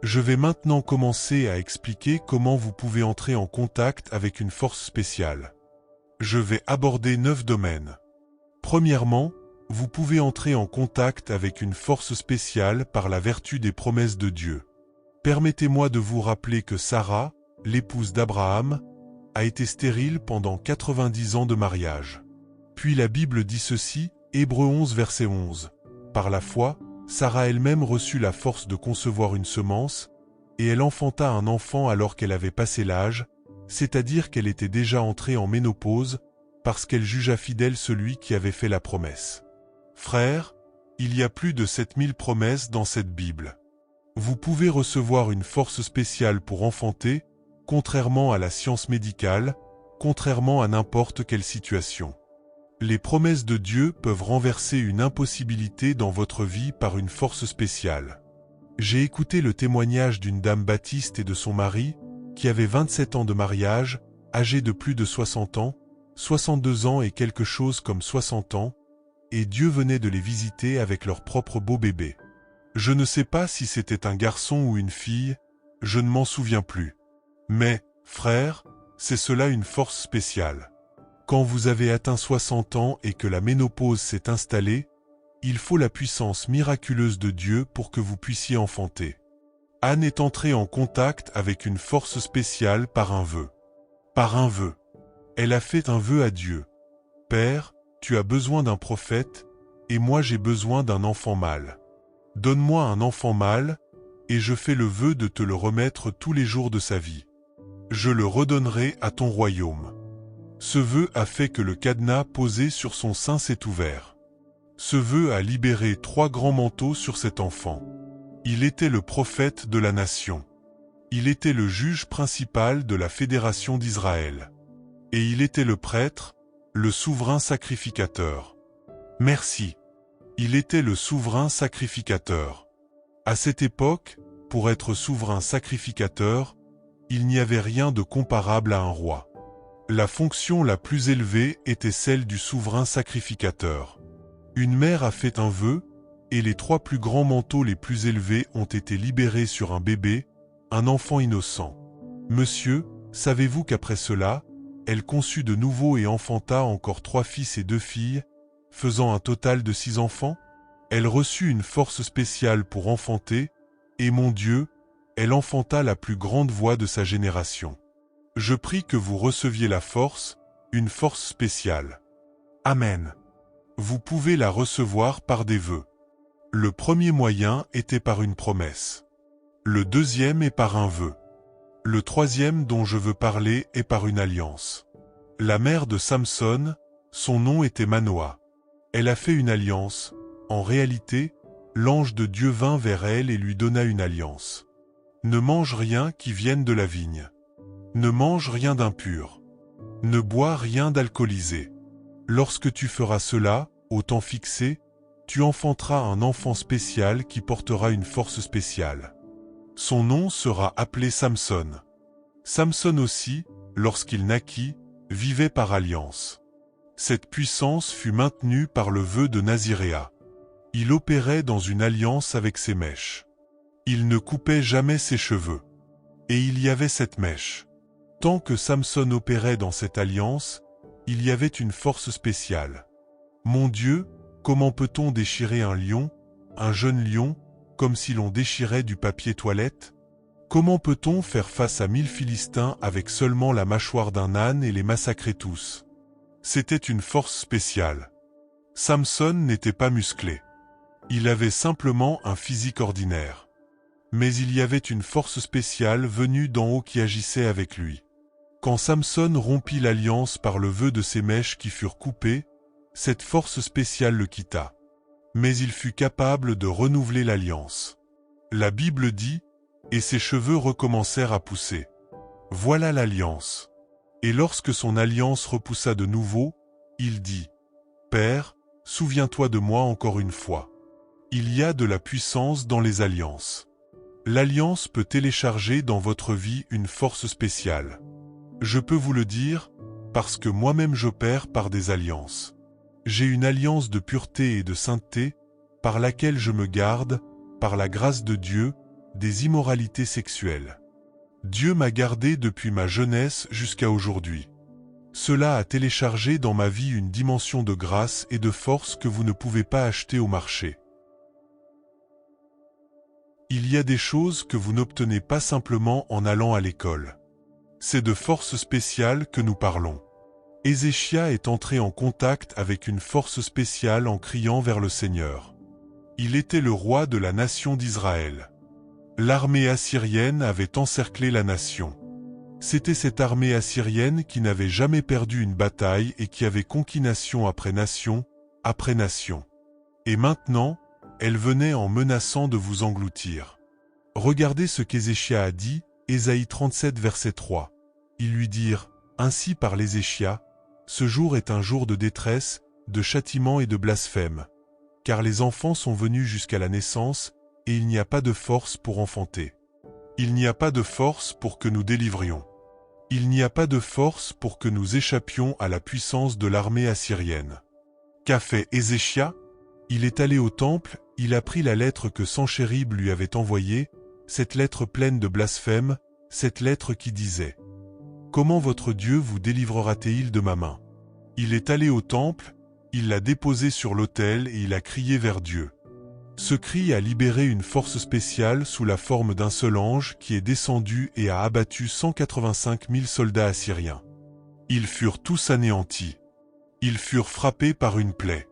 Je vais maintenant commencer à expliquer comment vous pouvez entrer en contact avec une force spéciale. Je vais aborder 9 domaines. Premièrement, vous pouvez entrer en contact avec une force spéciale par la vertu des promesses de Dieu. Permettez-moi de vous rappeler que Sarah, l'épouse d'Abraham, a été stérile pendant 90 ans de mariage. Puis la Bible dit ceci, Hébreux 11 verset 11. Par la foi, Sarah elle-même reçut la force de concevoir une semence, et elle enfanta un enfant alors qu'elle avait passé l'âge, c'est-à-dire qu'elle était déjà entrée en ménopause, parce qu'elle jugea fidèle celui qui avait fait la promesse. Frères, il y a plus de 7000 promesses dans cette Bible. Vous pouvez recevoir une force spéciale pour enfanter, contrairement à la science médicale, contrairement à n'importe quelle situation. Les promesses de Dieu peuvent renverser une impossibilité dans votre vie par une force spéciale. J'ai écouté le témoignage d'une dame baptiste et de son mari, qui avaient 27 ans de mariage, âgés de plus de 60 ans, 62 ans et quelque chose comme 60 ans, et Dieu venait de les visiter avec leur propre beau bébé. Je ne sais pas si c'était un garçon ou une fille, je ne m'en souviens plus. Mais, frère, c'est cela une force spéciale. Quand vous avez atteint 60 ans et que la ménopause s'est installée, il faut la puissance miraculeuse de Dieu pour que vous puissiez enfanter. Anne est entrée en contact avec une force spéciale par un vœu. Par un vœu. Elle a fait un vœu à Dieu. Père, tu as besoin d'un prophète, et moi j'ai besoin d'un enfant mâle. Donne-moi un enfant mâle, et je fais le vœu de te le remettre tous les jours de sa vie. Je le redonnerai à ton royaume. Ce vœu a fait que le cadenas posé sur son sein s'est ouvert. Ce vœu a libéré 3 grands manteaux sur cet enfant. Il était le prophète de la nation. Il était le juge principal de la fédération d'Israël. Et il était le prêtre, le souverain sacrificateur. Merci. Il était le souverain sacrificateur. À cette époque, pour être souverain sacrificateur, il n'y avait rien de comparable à un roi. La fonction la plus élevée était celle du souverain sacrificateur. Une mère a fait un vœu, et les 3 plus grands manteaux les plus élevés ont été libérés sur un bébé, un enfant innocent. Monsieur, savez-vous qu'après cela, elle conçut de nouveau et enfanta encore 3 fils et 2 filles, faisant un total de 6 enfants? Elle reçut une force spéciale pour enfanter, et mon Dieu, elle enfanta la plus grande voix de sa génération. Je prie que vous receviez la force, une force spéciale. Amen. Vous pouvez la recevoir par des vœux. Le premier moyen était par une promesse. Le deuxième est par un vœu. Le troisième dont je veux parler est par une alliance. La mère de Samson, son nom était Manoah. Elle a fait une alliance. En réalité, l'ange de Dieu vint vers elle et lui donna une alliance. Ne mange rien qui vienne de la vigne. Ne mange rien d'impur. Ne bois rien d'alcoolisé. Lorsque tu feras cela, au temps fixé, tu enfanteras un enfant spécial qui portera une force spéciale. Son nom sera appelé Samson. Samson aussi, lorsqu'il naquit, vivait par alliance. Cette puissance fut maintenue par le vœu de Naziréa. Il opérait dans une alliance avec ses mèches. Il ne coupait jamais ses cheveux. Et il y avait cette mèche. Tant que Samson opérait dans cette alliance, il y avait une force spéciale. Mon Dieu, comment peut-on déchirer un lion, un jeune lion, comme si l'on déchirait du papier toilette? Comment peut-on faire face à 1000 Philistins avec seulement la mâchoire d'un âne et les massacrer tous? C'était une force spéciale. Samson n'était pas musclé. Il avait simplement un physique ordinaire. Mais il y avait une force spéciale venue d'en haut qui agissait avec lui. Quand Samson rompit l'alliance par le vœu de ses mèches qui furent coupées, cette force spéciale le quitta. Mais il fut capable de renouveler l'alliance. La Bible dit, et ses cheveux recommencèrent à pousser. Voilà l'alliance. Et lorsque son alliance repoussa de nouveau, il dit, Père, souviens-toi de moi encore une fois. Il y a de la puissance dans les alliances. L'alliance peut télécharger dans votre vie une force spéciale. Je peux vous le dire, parce que moi-même j'opère par des alliances. J'ai une alliance de pureté et de sainteté, par laquelle je me garde, par la grâce de Dieu, des immoralités sexuelles. Dieu m'a gardé depuis ma jeunesse jusqu'à aujourd'hui. Cela a téléchargé dans ma vie une dimension de grâce et de force que vous ne pouvez pas acheter au marché. Il y a des choses que vous n'obtenez pas simplement en allant à l'école. C'est de force spéciale que nous parlons. Ézéchia est entré en contact avec une force spéciale en criant vers le Seigneur. Il était le roi de la nation d'Israël. L'armée assyrienne avait encerclé la nation. C'était cette armée assyrienne qui n'avait jamais perdu une bataille et qui avait conquis nation après nation, après nation. Et maintenant, elle venait en menaçant de vous engloutir. Regardez ce qu'Ézéchia a dit, Ésaïe 37 verset 3. Ils lui dirent, « Ainsi parle Ézéchia, ce jour est un jour de détresse, de châtiment et de blasphème. Car les enfants sont venus jusqu'à la naissance, et il n'y a pas de force pour enfanter. Il n'y a pas de force pour que nous délivrions. Il n'y a pas de force pour que nous échappions à la puissance de l'armée assyrienne. » Qu'a fait Ézéchia? Il est allé au temple, il a pris la lettre que Sanchérib lui avait envoyée, cette lettre pleine de blasphème, cette lettre qui disait « Comment votre Dieu vous délivrera-t-il de ma main ?» Il est allé au temple, il l'a déposé sur l'autel et il a crié vers Dieu. Ce cri a libéré une force spéciale sous la forme d'un seul ange qui est descendu et a abattu 185 000 soldats assyriens. Ils furent tous anéantis. Ils furent frappés par une plaie.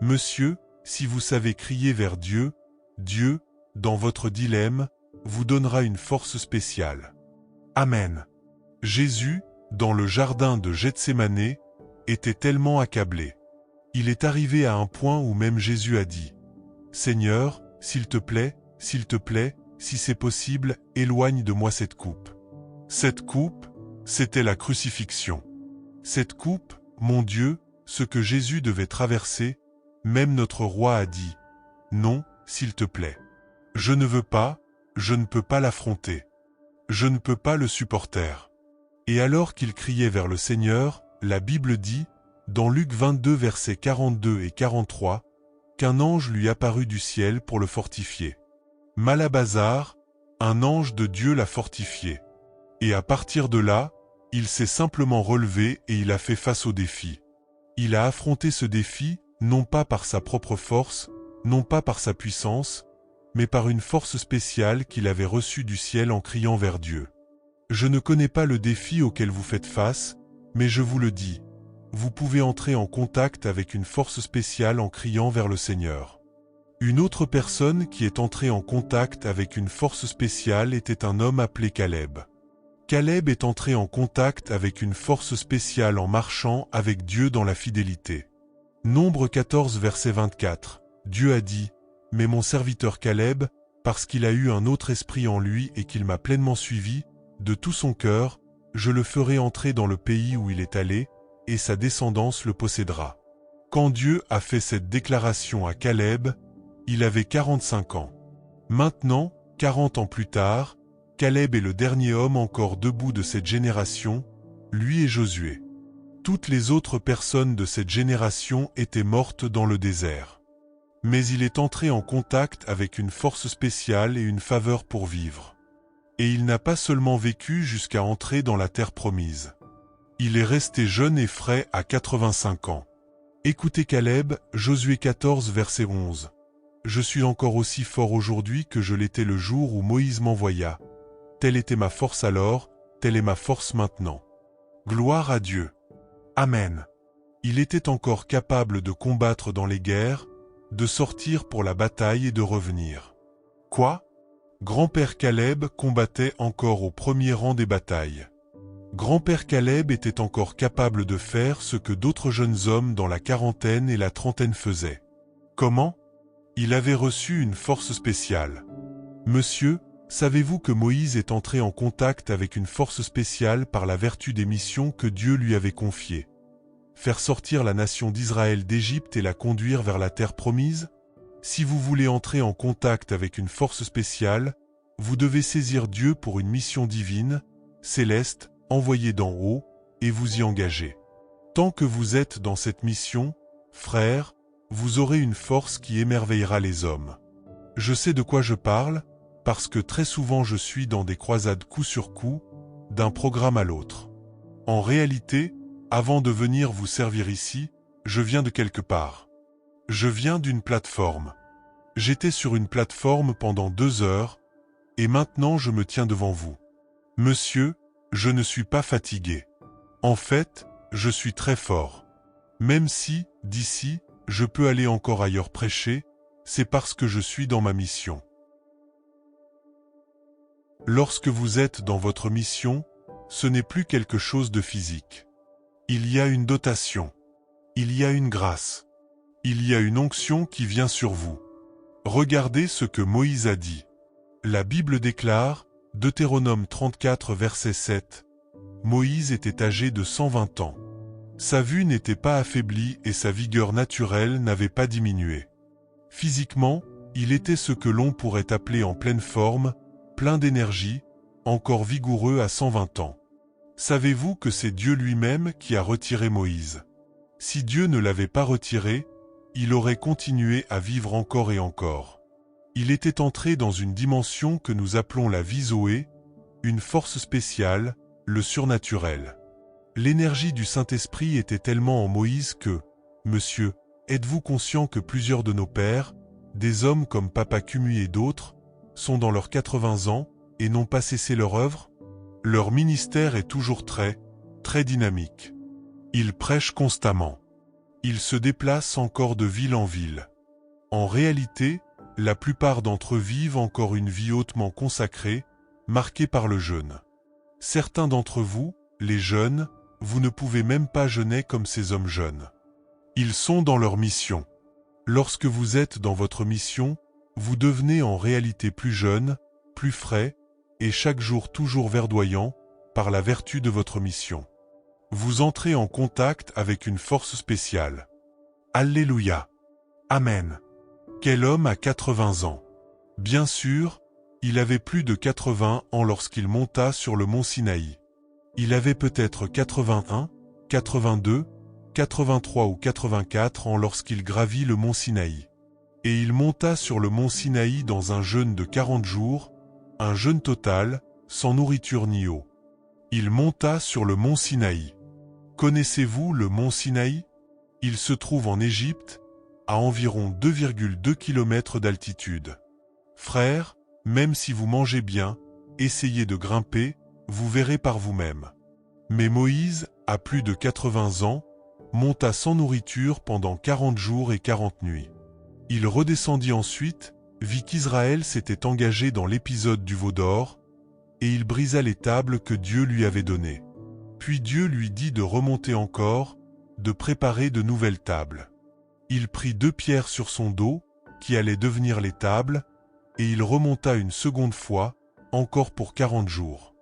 Monsieur, si vous savez crier vers Dieu, Dieu, dans votre dilemme, vous donnera une force spéciale. Amen. Jésus, dans le jardin de Gethsémané, était tellement accablé. Il est arrivé à un point où même Jésus a dit « Seigneur, s'il te plaît, si c'est possible, éloigne de moi cette coupe. » Cette coupe, c'était la crucifixion. Cette coupe, mon Dieu, ce que Jésus devait traverser, même notre roi a dit « Non, s'il te plaît. Je ne veux pas, je ne peux pas l'affronter. Je ne peux pas le supporter. » Et alors qu'il criait vers le Seigneur, la Bible dit, dans Luc 22 versets 42 et 43, qu'un ange lui apparut du ciel pour le fortifier. Malabazar, un ange de Dieu l'a fortifié. Et à partir de là, il s'est simplement relevé et il a fait face au défi. Il a affronté ce défi, non pas par sa propre force, non pas par sa puissance, mais par une force spéciale qu'il avait reçue du ciel en criant vers Dieu. Je ne connais pas le défi auquel vous faites face, mais je vous le dis, vous pouvez entrer en contact avec une force spéciale en criant vers le Seigneur. Une autre personne qui est entrée en contact avec une force spéciale était un homme appelé Caleb. Caleb est entré en contact avec une force spéciale en marchant avec Dieu dans la fidélité. Nombre 14 verset 24, Dieu a dit, « Mais mon serviteur Caleb, parce qu'il a eu un autre esprit en lui et qu'il m'a pleinement suivi, de tout son cœur, je le ferai entrer dans le pays où il est allé, et sa descendance le possédera. » Quand Dieu a fait cette déclaration à Caleb, il avait 45 ans. Maintenant, 40 ans plus tard, Caleb est le dernier homme encore debout de cette génération, lui et Josué. Toutes les autres personnes de cette génération étaient mortes dans le désert. Mais il est entré en contact avec une force spéciale et une faveur pour vivre. Et il n'a pas seulement vécu jusqu'à entrer dans la terre promise. Il est resté jeune et frais à 85 ans. Écoutez Caleb, Josué 14 verset 11. « Je suis encore aussi fort aujourd'hui que je l'étais le jour où Moïse m'envoya. Telle était ma force alors, telle est ma force maintenant. Gloire à Dieu. Amen. » Il était encore capable de combattre dans les guerres, de sortir pour la bataille et de revenir. Quoi? Grand-père Caleb combattait encore au premier rang des batailles. Grand-père Caleb était encore capable de faire ce que d'autres jeunes hommes dans la quarantaine et la trentaine faisaient. Comment? Il avait reçu une force spéciale. Monsieur, savez-vous que Moïse est entré en contact avec une force spéciale par la vertu des missions que Dieu lui avait confiées? Faire sortir la nation d'Israël d'Égypte et la conduire vers la terre promise? Si vous voulez entrer en contact avec une force spéciale, vous devez saisir Dieu pour une mission divine, céleste, envoyée d'en haut, et vous y engager. Tant que vous êtes dans cette mission, frères, vous aurez une force qui émerveillera les hommes. Je sais de quoi je parle, parce que très souvent je suis dans des croisades coup sur coup, d'un programme à l'autre. En réalité, avant de venir vous servir ici, je viens de quelque part. Je viens d'une plateforme. J'étais sur une plateforme pendant 2 heures, et maintenant je me tiens devant vous. Monsieur, je ne suis pas fatigué. En fait, je suis très fort. Même si, d'ici, je peux aller encore ailleurs prêcher, c'est parce que je suis dans ma mission. Lorsque vous êtes dans votre mission, ce n'est plus quelque chose de physique. Il y a une dotation. Il y a une grâce. Il y a une onction qui vient sur vous. Regardez ce que Moïse a dit. La Bible déclare, Deutéronome 34 verset 7, Moïse était âgé de 120 ans. Sa vue n'était pas affaiblie et sa vigueur naturelle n'avait pas diminué. Physiquement, il était ce que l'on pourrait appeler en pleine forme, plein d'énergie, encore vigoureux à 120 ans. Savez-vous que c'est Dieu lui-même qui a retiré Moïse? Si Dieu ne l'avait pas retiré, il aurait continué à vivre encore et encore. Il était entré dans une dimension que nous appelons la vie Zoé, une force spéciale, le surnaturel. L'énergie du Saint-Esprit était tellement en Moïse que, monsieur, êtes-vous conscient que plusieurs de nos pères, des hommes comme Papa Cumu et d'autres, sont dans leurs 80 ans et n'ont pas cessé leur œuvre? Leur ministère est toujours très dynamique. Ils prêchent constamment. Ils se déplacent encore de ville en ville. En réalité, la plupart d'entre eux vivent encore une vie hautement consacrée, marquée par le jeûne. Certains d'entre vous, les jeunes, vous ne pouvez même pas jeûner comme ces hommes jeunes. Ils sont dans leur mission. Lorsque vous êtes dans votre mission, vous devenez en réalité plus jeune, plus frais, et chaque jour toujours verdoyant, par la vertu de votre mission. Vous entrez en contact avec une force spéciale. Alléluia. Amen. Quel homme a 80 ans? Bien sûr, il avait plus de 80 ans lorsqu'il monta sur le mont Sinaï. Il avait peut-être 81, 82, 83 ou 84 ans lorsqu'il gravit le mont Sinaï. Et il monta sur le mont Sinaï dans un jeûne de 40 jours, un jeûne total, sans nourriture ni eau. Il monta sur le mont Sinaï. Connaissez-vous le mont Sinaï? Il se trouve en Égypte, à environ 2,2 km d'altitude. Frères, même si vous mangez bien, essayez de grimper, vous verrez par vous-même. Mais Moïse, à plus de 80 ans, monta sans nourriture pendant 40 jours et 40 nuits. Il redescendit ensuite, vit qu'Israël s'était engagé dans l'épisode du veau d'or, et il brisa les tables que Dieu lui avait données. Puis Dieu lui dit de remonter encore, de préparer de nouvelles tables. Il prit 2 pierres sur son dos, qui allaient devenir les tables, et il remonta une seconde fois, encore pour 40 jours.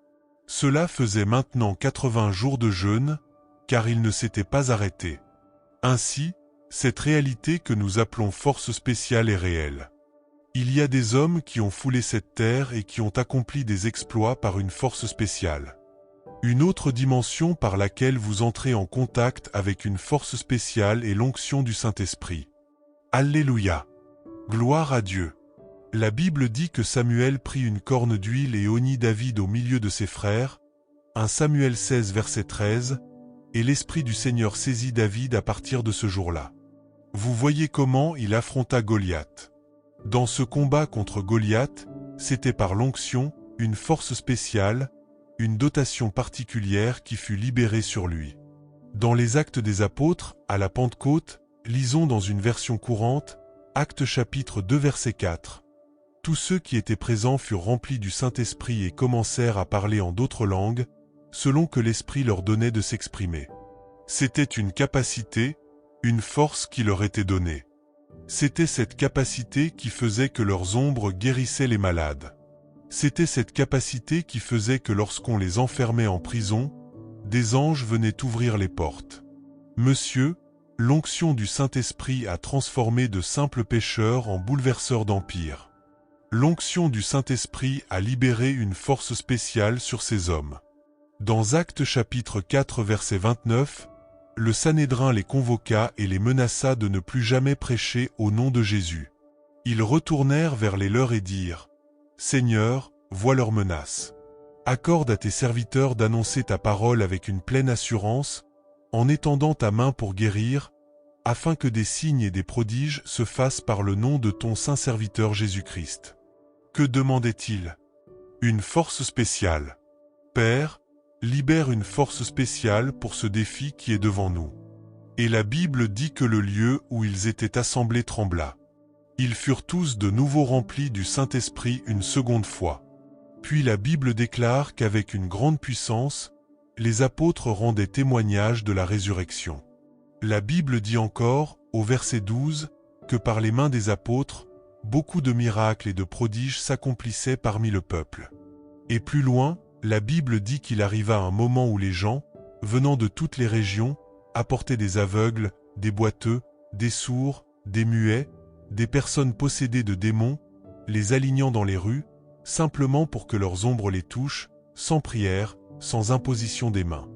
Cela faisait maintenant 80 jours de jeûne, car il ne s'était pas arrêté. Ainsi, cette réalité que nous appelons force spéciale est réelle. Il y a des hommes qui ont foulé cette terre et qui ont accompli des exploits par une force spéciale. Une autre dimension par laquelle vous entrez en contact avec une force spéciale est l'onction du Saint-Esprit. Alléluia! Gloire à Dieu! La Bible dit que Samuel prit une corne d'huile et oignit David au milieu de ses frères, 1 Samuel 16 verset 13, et l'Esprit du Seigneur saisit David à partir de ce jour-là. Vous voyez comment il affronta Goliath. Dans ce combat contre Goliath, c'était par l'onction, une force spéciale, une dotation particulière qui fut libérée sur lui. Dans les Actes des Apôtres, à la Pentecôte, lisons dans une version courante, Actes chapitre 2 verset 4. Tous ceux qui étaient présents furent remplis du Saint-Esprit et commencèrent à parler en d'autres langues, selon que l'Esprit leur donnait de s'exprimer. C'était une capacité, une force qui leur était donnée. C'était cette capacité qui faisait que leurs ombres guérissaient les malades. C'était cette capacité qui faisait que lorsqu'on les enfermait en prison, des anges venaient ouvrir les portes. Monsieur, l'onction du Saint-Esprit a transformé de simples pécheurs en bouleverseurs d'empire. L'onction du Saint-Esprit a libéré une force spéciale sur ces hommes. Dans Actes chapitre 4 verset 29, le Sanhédrin les convoqua et les menaça de ne plus jamais prêcher au nom de Jésus. Ils retournèrent vers les leurs et dirent: Seigneur, vois leurs menaces. Accorde à tes serviteurs d'annoncer ta parole avec une pleine assurance, en étendant ta main pour guérir, afin que des signes et des prodiges se fassent par le nom de ton saint serviteur Jésus-Christ. Que demandait-il? Une force spéciale. Père, libère une force spéciale pour ce défi qui est devant nous. Et la Bible dit que le lieu où ils étaient assemblés trembla. Ils furent tous de nouveau remplis du Saint-Esprit une seconde fois. Puis la Bible déclare qu'avec une grande puissance, les apôtres rendaient témoignage de la résurrection. La Bible dit encore, au verset 12, que par les mains des apôtres, beaucoup de miracles et de prodiges s'accomplissaient parmi le peuple. Et plus loin, la Bible dit qu'il arriva un moment où les gens, venant de toutes les régions, apportaient des aveugles, des boiteux, des sourds, des muets, des personnes possédées de démons, les alignant dans les rues, simplement pour que leurs ombres les touchent, sans prière, sans imposition des mains.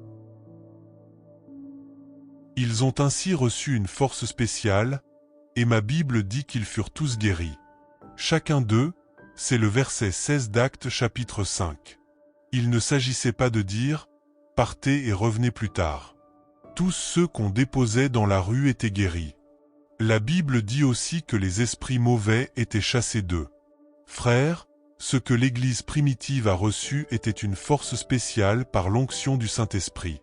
Ils ont ainsi reçu une force spéciale, et ma Bible dit qu'ils furent tous guéris. Chacun d'eux, c'est le verset 16 d'Actes chapitre 5. Il ne s'agissait pas de dire « partez et revenez plus tard ». Tous ceux qu'on déposait dans la rue étaient guéris. La Bible dit aussi que les esprits mauvais étaient chassés d'eux. Frères, ce que l'Église primitive a reçu était une force spéciale par l'onction du Saint-Esprit.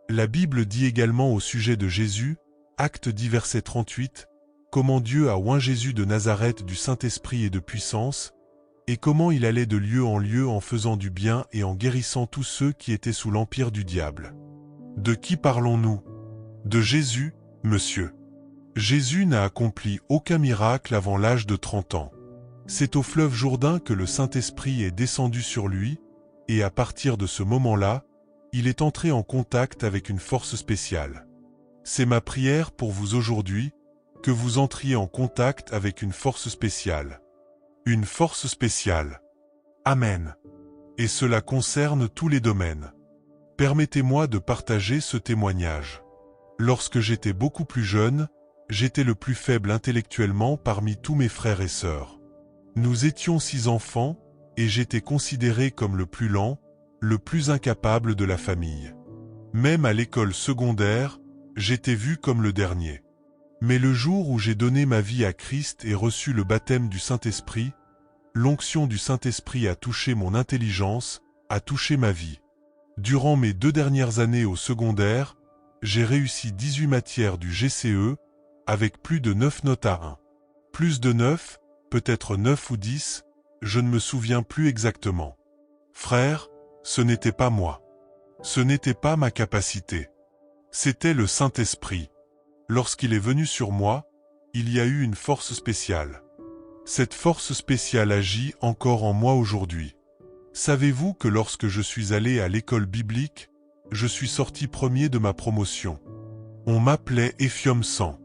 La Bible dit également au sujet de Jésus, Acte 10 verset 38, comment Dieu a oint Jésus de Nazareth du Saint-Esprit et de puissance, et comment il allait de lieu en lieu en faisant du bien et en guérissant tous ceux qui étaient sous l'empire du diable. De qui parlons-nous? De Jésus, monsieur. Jésus n'a accompli aucun miracle avant l'âge de 30 ans. C'est au fleuve Jourdain que le Saint-Esprit est descendu sur lui, et à partir de ce moment-là, il est entré en contact avec une force spéciale. C'est ma prière pour vous aujourd'hui, que vous entriez en contact avec une force spéciale. Une force spéciale. Amen. Et cela concerne tous les domaines. Permettez-moi de partager ce témoignage. Lorsque j'étais beaucoup plus jeune, j'étais le plus faible intellectuellement parmi tous mes frères et sœurs. Nous étions 6 enfants, et j'étais considéré comme le plus lent, le plus incapable de la famille. Même à l'école secondaire, j'étais vu comme le dernier. Mais le jour où j'ai donné ma vie à Christ et reçu le baptême du Saint-Esprit, l'onction du Saint-Esprit a touché mon intelligence, a touché ma vie. Durant mes 2 dernières années au secondaire, j'ai réussi 18 matières du GCE, avec plus de 9 notes à 1. Plus de 9, peut-être 9 ou 10, je ne me souviens plus exactement. Frère, ce n'était pas moi. Ce n'était pas ma capacité. C'était le Saint-Esprit. Lorsqu'il est venu sur moi, il y a eu une force spéciale. Cette force spéciale agit encore en moi aujourd'hui. Savez-vous que lorsque je suis allé à l'école biblique, je suis sorti premier de ma promotion. On m'appelait Ephium 100.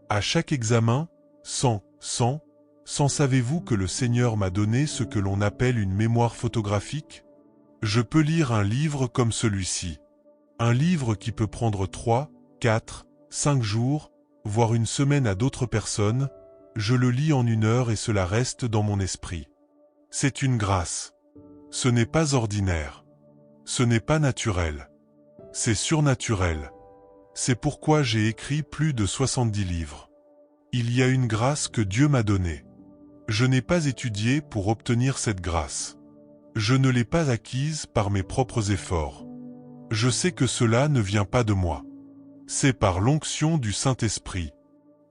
À chaque examen, 100, 100, 100. Savez-vous que le Seigneur m'a donné ce que l'on appelle une mémoire photographique? Je peux lire un livre comme celui-ci. Un livre qui peut prendre 3, 4, 5 jours, voire une semaine à d'autres personnes, je le lis en 1 heure et cela reste dans mon esprit. C'est une grâce. Ce n'est pas ordinaire. Ce n'est pas naturel. C'est surnaturel. C'est pourquoi j'ai écrit plus de 70 livres. Il y a une grâce que Dieu m'a donnée. Je n'ai pas étudié pour obtenir cette grâce. Je ne l'ai pas acquise par mes propres efforts. Je sais que cela ne vient pas de moi. C'est par l'onction du Saint-Esprit.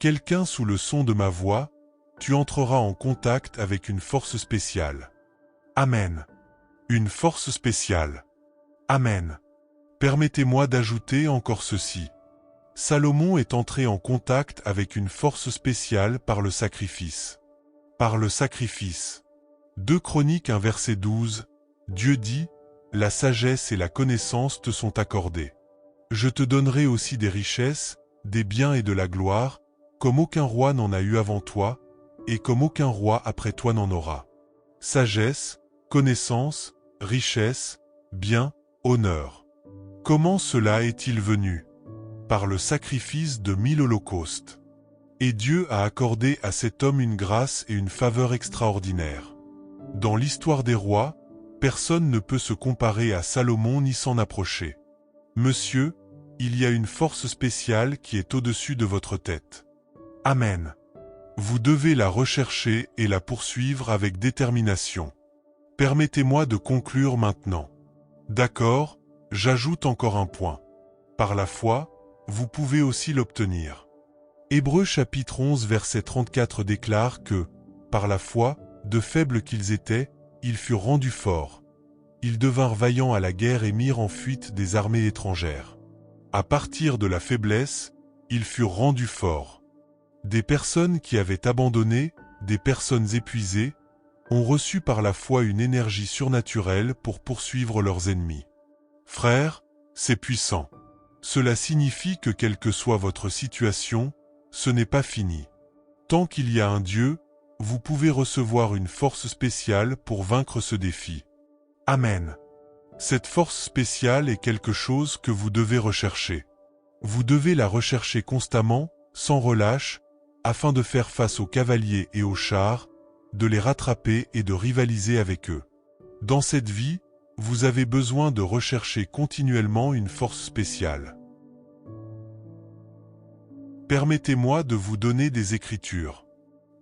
Quelqu'un sous le son de ma voix, tu entreras en contact avec une force spéciale. Amen. Une force spéciale. Amen. Permettez-moi d'ajouter encore ceci. Salomon est entré en contact avec une force spéciale par le sacrifice. Par le sacrifice. 2 Chroniques 1 verset 12, Dieu dit, « La sagesse et la connaissance te sont accordées. Je te donnerai aussi des richesses, des biens et de la gloire, comme aucun roi n'en a eu avant toi, et comme aucun roi après toi n'en aura. Sagesse, connaissance, richesse, bien, honneur. Comment cela est-il venu? Par le sacrifice de 1000 holocaustes. Et Dieu a accordé à cet homme une grâce et une faveur extraordinaires. Dans l'histoire des rois, personne ne peut se comparer à Salomon ni s'en approcher. Monsieur, il y a une force spéciale qui est au-dessus de votre tête. Amen. Vous devez la rechercher et la poursuivre avec détermination. Permettez-moi de conclure maintenant. D'accord, j'ajoute encore un point. Par la foi, vous pouvez aussi l'obtenir. Hébreux chapitre 11 verset 34 déclare que, par la foi, de faibles qu'ils étaient, ils furent rendus forts. Ils devinrent vaillants à la guerre et mirent en fuite des armées étrangères. À partir de la faiblesse, ils furent rendus forts. Des personnes qui avaient abandonné, des personnes épuisées, ont reçu par la foi une énergie surnaturelle pour poursuivre leurs ennemis. Frères, c'est puissant. Cela signifie que quelle que soit votre situation, ce n'est pas fini. Tant qu'il y a un Dieu, vous pouvez recevoir une force spéciale pour vaincre ce défi. Amen. Cette force spéciale est quelque chose que vous devez rechercher. Vous devez la rechercher constamment, sans relâche, afin de faire face aux cavaliers et aux chars, de les rattraper et de rivaliser avec eux. Dans cette vie, vous avez besoin de rechercher continuellement une force spéciale. Permettez-moi de vous donner des écritures.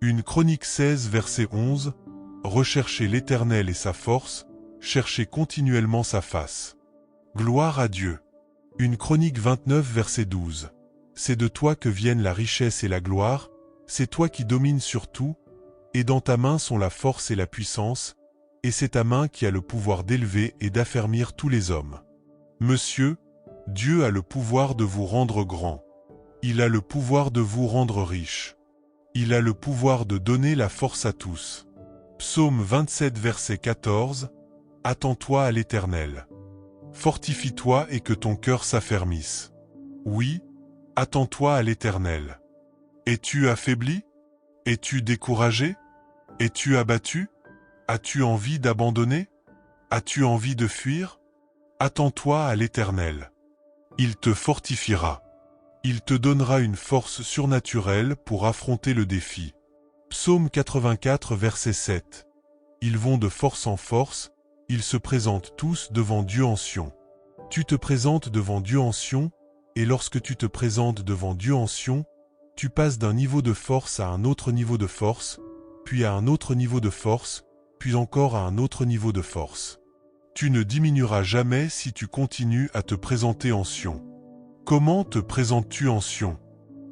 Une Chronique 16 verset 11, « Recherchez l'Éternel et sa force, cherchez continuellement sa face. Gloire à Dieu. » Une Chronique 29 verset 12, « C'est de toi que viennent la richesse et la gloire, c'est toi qui domines sur tout, et dans ta main sont la force et la puissance, et c'est ta main qui a le pouvoir d'élever et d'affermir tous les hommes. » Monsieur, Dieu a le pouvoir de vous rendre grand. Il a le pouvoir de vous rendre riche. Il a le pouvoir de donner la force à tous. Psaume 27 verset 14, « Attends-toi à l'Éternel. Fortifie-toi et que ton cœur s'affermisse. Oui, attends-toi à l'Éternel. Es-tu affaibli? Es-tu découragé? Es-tu abattu? As-tu envie d'abandonner? As-tu envie de fuir? Attends-toi à l'Éternel. Il te fortifiera. Il te donnera une force surnaturelle pour affronter le défi. Psaume 84 verset 7. Ils vont de force en force, ils se présentent tous devant Dieu en Sion. Tu te présentes devant Dieu en Sion, et lorsque tu te présentes devant Dieu en Sion, tu passes d'un niveau de force à un autre niveau de force, puis à un autre niveau de force, puis encore à un autre niveau de force. Tu ne diminueras jamais si tu continues à te présenter en Sion. Comment te présentes-tu en Sion?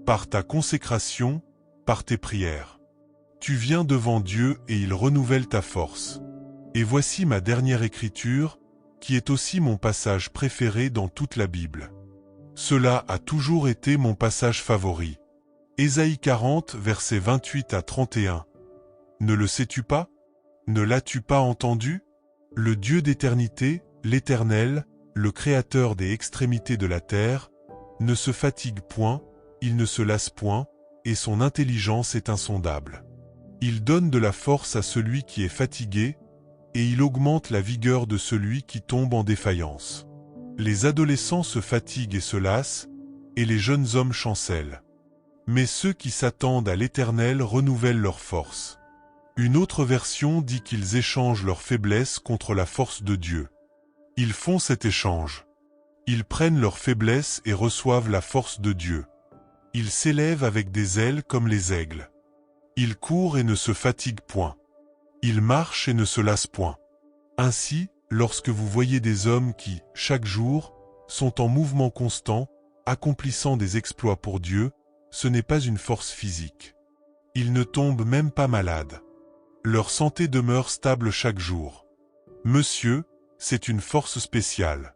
Par ta consécration, par tes prières. Tu viens devant Dieu et il renouvelle ta force. Et voici ma dernière écriture, qui est aussi mon passage préféré dans toute la Bible. Cela a toujours été mon passage favori. Ésaïe 40, versets 28 à 31. Ne le sais-tu pas? Ne l'as-tu pas entendu? Le Dieu d'éternité, l'Éternel, le Créateur des extrémités de la terre, ne se fatigue point, il ne se lasse point, et son intelligence est insondable. Il donne de la force à celui qui est fatigué, et il augmente la vigueur de celui qui tombe en défaillance. Les adolescents se fatiguent et se lassent, et les jeunes hommes chancellent. Mais ceux qui s'attendent à l'Éternel renouvellent leur force. Une autre version dit qu'ils échangent leur faiblesse contre la force de Dieu. Ils font cet échange. Ils prennent leur faiblesse et reçoivent la force de Dieu. Ils s'élèvent avec des ailes comme les aigles. Ils courent et ne se fatiguent point. Ils marchent et ne se lassent point. Ainsi, lorsque vous voyez des hommes qui, chaque jour, sont en mouvement constant, accomplissant des exploits pour Dieu, ce n'est pas une force physique. Ils ne tombent même pas malades. Leur santé demeure stable chaque jour. Monsieur, c'est une force spéciale.